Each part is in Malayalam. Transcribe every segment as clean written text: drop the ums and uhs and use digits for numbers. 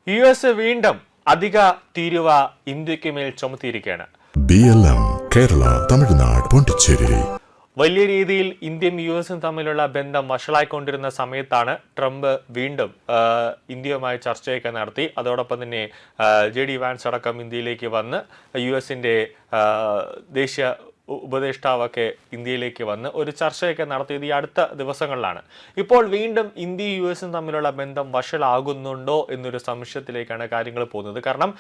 US വീണ്ടും അധിക തീരുവ ഇന്ത്യക്ക് മേൽ ചുമത്തിയിരിക്കുകയാണ്. BLM കേരള, തമിഴ്നാട്, പോണ്ടിച്ചേരി. വലിയ രീതിയിൽ ഇന്ത്യയും US തമ്മിലുള്ള ബന്ധം വഷളായിക്കൊണ്ടിരുന്ന സമയത്താണ് ട്രംപ് വീണ്ടും ഇന്ത്യയുമായി ചർച്ചയൊക്കെ നടത്തി. അതോടൊപ്പം തന്നെ JD വാൻസ് അടക്കം ഇന്ത്യയിലേക്ക് വന്ന് US ദേശീയ ഉപദേഷ്ടാവൊക്കെ ഇന്ത്യയിലേക്ക് വന്ന് ഒരു ചർച്ചയൊക്കെ നടത്തിയത് ഈ അടുത്ത ദിവസങ്ങളിലാണ്. ഇപ്പോൾ വീണ്ടും ഇന്ത്യയും US തമ്മിലുള്ള ബന്ധം വഷളാകുന്നുണ്ടോ എന്നൊരു സംശയത്തിലേക്കാണ് കാര്യങ്ങൾ പോകുന്നത്. കാരണം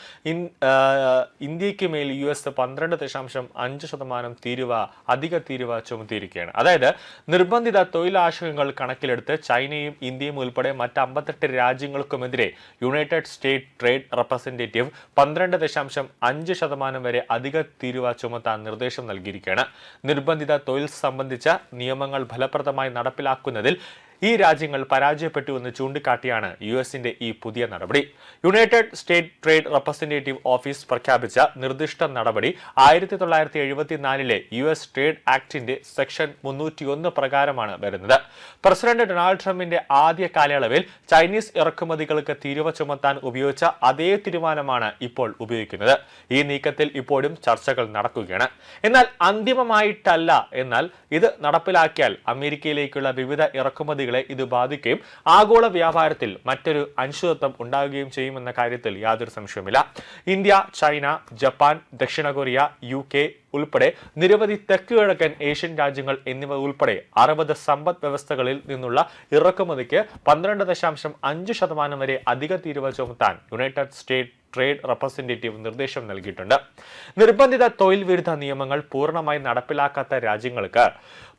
ഇന്ത്യക്ക് മേൽ US 12.5% തീരുവ, അധിക തീരുവ ചുമത്തിയിരിക്കുകയാണ്. അതായത് നിർബന്ധിത തൊഴിലാശയങ്ങൾ കണക്കിലെടുത്ത് ചൈനയും ഇന്ത്യയും ഉൾപ്പെടെ മറ്റ് 58 രാജ്യങ്ങൾക്കുമെതിരെ യുണൈറ്റഡ് സ്റ്റേറ്റ് ട്രേഡ് റെപ്രസെന്റേറ്റീവ് 12.5% വരെ അധിക തീരുവ ചുമത്താൻ നിർദ്ദേശം നൽകിയിരിക്കുകയാണ്. നിർബന്ധിത തൊഴിൽ സംബന്ധിച്ച നിയമങ്ങൾ ഫലപ്രദമായി നടപ്പിലാക്കുന്നതിൽ ഈ രാജ്യങ്ങൾ പരാജയപ്പെട്ടുവെന്ന് ചൂണ്ടിക്കാട്ടിയാണ് US ഈ പുതിയ നടപടി. United state trade representative office പ്രഖ്യാപിച്ച നിർദ്ദിഷ്ട നടപടി 1974 US ട്രേഡ് ആക്ടിന്റെ സെക്ഷൻ 301 പ്രകാരമാണ് വരുന്നത്. പ്രസിഡന്റ് ഡൊണാൾഡ് ട്രംപിന്റെ ആദ്യ കാലയളവിൽ ചൈനീസ് ഇറക്കുമതികൾക്ക് തീരുവ ചുമത്താൻ ഉപയോഗിച്ച അതേ തീരുമാനമാണ് ഇപ്പോൾ ഉപയോഗിക്കുന്നത്. ഈ നീക്കത്തിൽ ഇപ്പോഴും ചർച്ചകൾ നടക്കുകയാണ്. എന്നാൽ അന്തിമമായിട്ടല്ല. എന്നാൽ ഇത് നടപ്പിലാക്കിയാൽ അമേരിക്കയിലേക്കുള്ള വിവിധ ഇറക്കുമതികൾ ഇത് ബാധിക്കുകയും ആഗോള വ്യാപാരത്തിൽ മറ്റൊരു അനിശ്ചിതത്വം ഉണ്ടാവുകയും ചെയ്യുമെന്ന കാര്യത്തിൽ യാതൊരു സംശയവുമില്ല. ഇന്ത്യ, ചൈന, ജപ്പാൻ, ദക്ഷിണ കൊറിയ, UK ഉൾപ്പെടെ നിരവധി തെക്ക് കിഴക്കൻ ഏഷ്യൻ രാജ്യങ്ങൾ എന്നിവ ഉൾപ്പെടെ 60 സമ്പദ് വ്യവസ്ഥകളിൽ നിന്നുള്ള ഇറക്കുമതിക്ക് 12.5% വരെ അധിക തീരുവ ചുമത്താൻ യുണൈറ്റഡ് സ്റ്റേറ്റ് ട്രേഡ് റെപ്രസെന്റേറ്റീവ് നിർദ്ദേശം നൽകിയിട്ടുണ്ട്. നിർബന്ധിത തൊഴിൽ വിരുദ്ധ നിയമങ്ങൾ പൂർണ്ണമായി നടപ്പിലാക്കാത്ത രാജ്യങ്ങൾക്ക്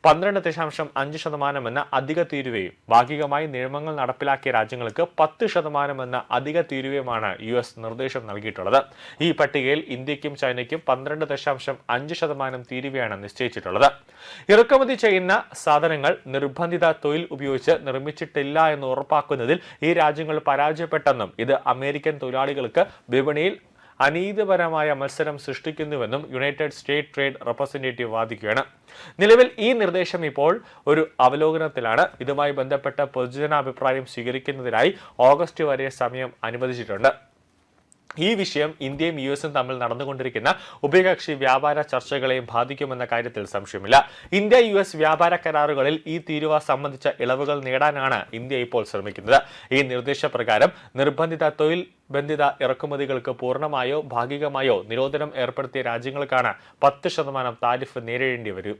12.5% എന്ന അധിക തീരുവയും ഭാഗികമായി നിയമങ്ങൾ നടപ്പിലാക്കിയ രാജ്യങ്ങൾക്ക് 10% എന്ന അധിക തീരുവയുമാണ് US നിർദ്ദേശം നൽകിയിട്ടുള്ളത്. ഈ പട്ടികയിൽ ഇന്ത്യക്കും ചൈനയ്ക്കും 12.5% തീരുവയാണ് നിശ്ചയിച്ചിട്ടുള്ളത്. ഇറക്കുമതി ചെയ്യുന്ന സാധനങ്ങൾ നിർബന്ധിത തൊഴിൽ ഉപയോഗിച്ച് നിർമ്മിച്ചിട്ടില്ല എന്ന് ഉറപ്പാക്കുന്നതിൽ ഈ രാജ്യങ്ങൾ പരാജയപ്പെട്ടെന്നും ഇത് അമേരിക്കൻ തൊഴിലാളികൾക്ക് വിപണിയിൽ അനീതിപരമായ മത്സരം സൃഷ്ടിക്കുന്നുവെന്നും യുണൈറ്റഡ് സ്റ്റേറ്റ് ട്രേഡ് റെപ്രസെന്റേറ്റീവ് വാദിക്കുകയാണ്. നിലവിൽ ഈ നിർദ്ദേശം ഇപ്പോൾ ഒരു അവലോകനത്തിലാണ്. ഇതുമായി ബന്ധപ്പെട്ട പൊതുജനാഭിപ്രായം സ്വീകരിക്കുന്നതിനായി ഓഗസ്റ്റ് വരെ സമയം അനുവദിച്ചിട്ടുണ്ട്. ഈ വിഷയം ഇന്ത്യയും US തമ്മിൽ നടന്നുകൊണ്ടിരിക്കുന്ന ഉഭയകക്ഷി വ്യാപാര ചർച്ചകളെയും ബാധിക്കുമെന്ന കാര്യത്തിൽ സംശയമില്ല. ഇന്ത്യ US വ്യാപാര കരാറുകളിൽ ഈ തീരുവ സംബന്ധിച്ച ഇളവുകൾ നേടാനാണ് ഇന്ത്യ ഇപ്പോൾ ശ്രമിക്കുന്നത്. ഈ നിർദ്ദേശപ്രകാരം നിർബന്ധിത തൊഴിൽ ബന്ധിത ഇറക്കുമതികൾക്ക് പൂർണ്ണമായോ ഭാഗികമായോ നിരോധനം ഏർപ്പെടുത്തിയ രാജ്യങ്ങൾക്കാണ് 10% താരിഫ് നേരിടേണ്ടി വരും.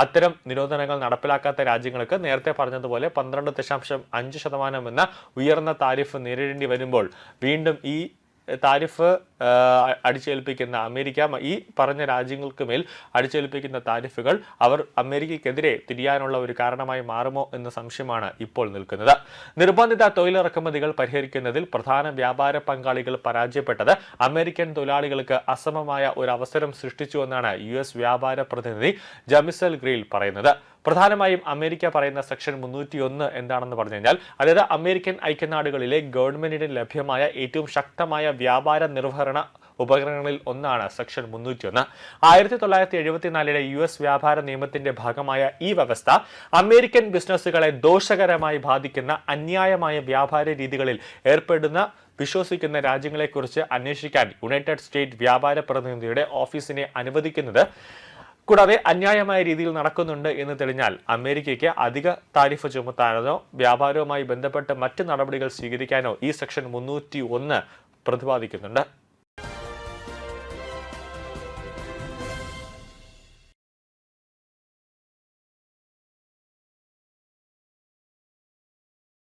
അത്തരം നിരോധനങ്ങൾ നടപ്പിലാക്കാത്ത രാജ്യങ്ങൾക്ക് നേരത്തെ പറഞ്ഞതുപോലെ 12.5% എന്ന ഉയർന്ന താരിഫ് നേരിടേണ്ടി വരുമ്പോൾ വീണ്ടും ഈ താരിഫ് അടിച്ചേൽപ്പിക്കുന്ന അമേരിക്ക ഈ പറഞ്ഞ രാജ്യങ്ങൾക്ക് മേൽ അടിച്ചേൽപ്പിക്കുന്ന താരിഫുകൾ അവർ അമേരിക്കയ്ക്കെതിരെ തിരിയാനുള്ള ഒരു കാരണമായി മാറുമോ എന്ന സംശയമാണ് ഇപ്പോൾ നിൽക്കുന്നത്. നിർബന്ധിത തൊഴിലിറക്കുമതികൾ പരിഹരിക്കുന്നതിൽ പ്രധാന വ്യാപാര പങ്കാളികൾ പരാജയപ്പെട്ടത് അമേരിക്കൻ തൊഴിലാളികൾക്ക് അസമമായ ഒരു അവസരം സൃഷ്ടിച്ചുവെന്നാണ് US വ്യാപാര പ്രതിനിധി ജമിസൽ ഗ്രീൽ പറയുന്നത്. പ്രധാനമായും അമേരിക്ക പറയുന്ന സെക്ഷൻ 301 എന്താണെന്ന് പറഞ്ഞു കഴിഞ്ഞാൽ, അതായത് അമേരിക്കൻ ഐക്യനാടുകളിലെ ഗവൺമെന്റിന് ലഭ്യമായ ഏറ്റവും ശക്തമായ വ്യാപാര നിർവഹണ ഉപകരണങ്ങളിൽ ഒന്നാണ് സെക്ഷൻ 301. 1974 US വ്യാപാര നിയമത്തിന്റെ ഭാഗമായ ഈ വ്യവസ്ഥ അമേരിക്കൻ ബിസിനസ്സുകളെ ദോഷകരമായി ബാധിക്കുന്ന അന്യായമായ വ്യാപാര രീതികളിൽ ഏർപ്പെടുന്ന വിശ്വസിക്കുന്ന രാജ്യങ്ങളെക്കുറിച്ച് അന്വേഷിക്കാൻ യുണൈറ്റഡ് സ്റ്റേറ്റ് വ്യാപാര പ്രതിനിധിയുടെ ഓഫീസിനെ അനുവദിക്കുന്നത്. കൂടാതെ അന്യായമായ രീതിയിൽ നടക്കുന്നുണ്ട് എന്ന് തെളിഞ്ഞാൽ അമേരിക്കയ്ക്ക് അധിക താരിഫ് ചുമത്താനോ വ്യാപാരവുമായി ബന്ധപ്പെട്ട് മറ്റ് നടപടികൾ സ്വീകരിക്കാനോ ഈ സെക്ഷൻ 301 പ്രതിപാദിക്കുന്നുണ്ട്.